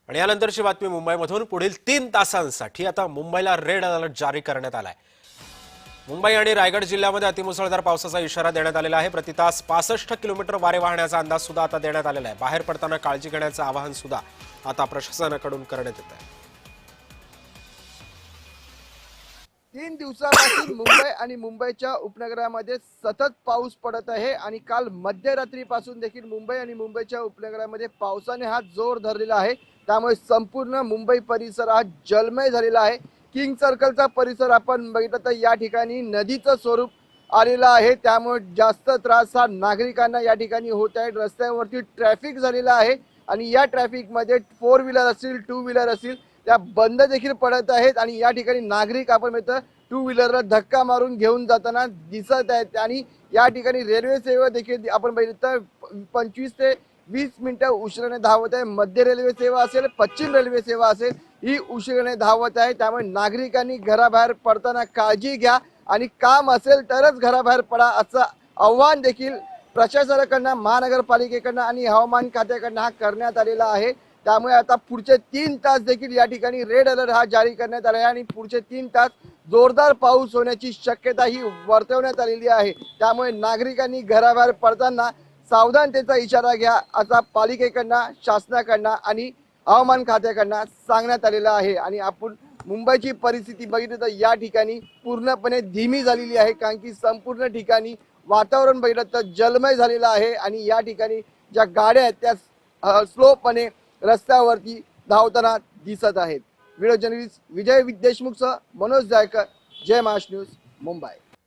आणि यानंतरची बातमी मुंबईमधून पुढील 3 तासांसाठी आता मुंबईला रेड अलर्ट जारी करण्यात आलाय। मुंबई आणि रायगड जिल्ह्यामध्ये अतिमुसळधार पावसाचा इशारा देण्यात आलेला आहे। प्रति तास 65 किलोमीटर वारे वाहण्याचा अंदाज सुद्धा आता देण्यात आलेला आहे। बाहेर पडताना काळजी घेण्याचं आवाहन सुद्धा आता प्रशासनाकडून करण्यात येत आहे। 3 दिवसापासून मुंबई आणि मुंबईच्या उपनगरामध्ये सतत पाऊस पडत आहे आणि काल मध्यरात्रीपासून देखील मुंबई आणि मुंबईच्या उपनगरामध्ये पावसाने हा जोर धरलेला आहे। त्यामुळे संपूर्ण मुंबई परिसर हा जलमय झालेला आहे। किंग सर्कलचा परिसर आपण बघितलं तर या ठिकाणी नदीचं स्वरूप आलेलं आहे। त्यामुळे जास्त त्रास हा नागरिकांना या ठिकाणी होत आहे। रस्त्यावरती ट्रॅफिक झालेलं आहे आणि या ट्रॅफिकमध्ये 4 व्हीलर असतील 2 व्हीलर असतील त्या बंद देखील पडत आहेत आणि या ठिकाणी नागरिक आपण मिळतं 2 व्हीलरला धक्का मारून घेऊन जाताना दिसत आहेत। आणि या ठिकाणी रेल्वे सेवा देखील आपण बघितलं तर 25 ते 20 मिनिटं उशिराने धावत आहे। मध्य रेल्वे सेवा असेल, पश्चिम रेल्वे सेवा असेल, ही उशिराने धावत आहे। त्यामुळे नागरिकांनी घराबाहेर पडताना काळजी घ्या आणि काम असेल तरच घराबाहेर पडा असं आव्हान देखील प्रशासनाकडनं, महानगरपालिकेकडनं आणि हवामान खात्याकडनं हा करण्यात आलेला आहे। त्यामुळे आता पुढचे 3 तास देखील या ठिकाणी रेड अलर्ट हा जारी करण्यात आला आहे आणि पुढचे 3 तास जोरदार पाऊस होण्याची शक्यता ही वर्तवण्यात आलेली आहे। त्यामुळे नागरिकांनी घराबाहेर पडताना सावधानतेचा इशारा घ्या असा पालिकेकडनं, शासनाकडनं आणि हवामान खात्याकडनं सांगण्यात आलेलं आहे। आणि आपण मुंबईची परिस्थिती बघितली तर या ठिकाणी पूर्णपणे धीमी झालेली आहे, कारण की संपूर्ण ठिकाणी वातावरण बघितलं तर जलमय झालेलं आहे आणि या ठिकाणी ज्या गाड्या आहेत त्या स्लोपने रस्त्यावरती धावताना दिसत आहेत। व्हिडिओ जर्नलिस्ट विजय देशमुखसह मनोज जायकर, जय महाराष्ट्र न्यूज, मुंबई।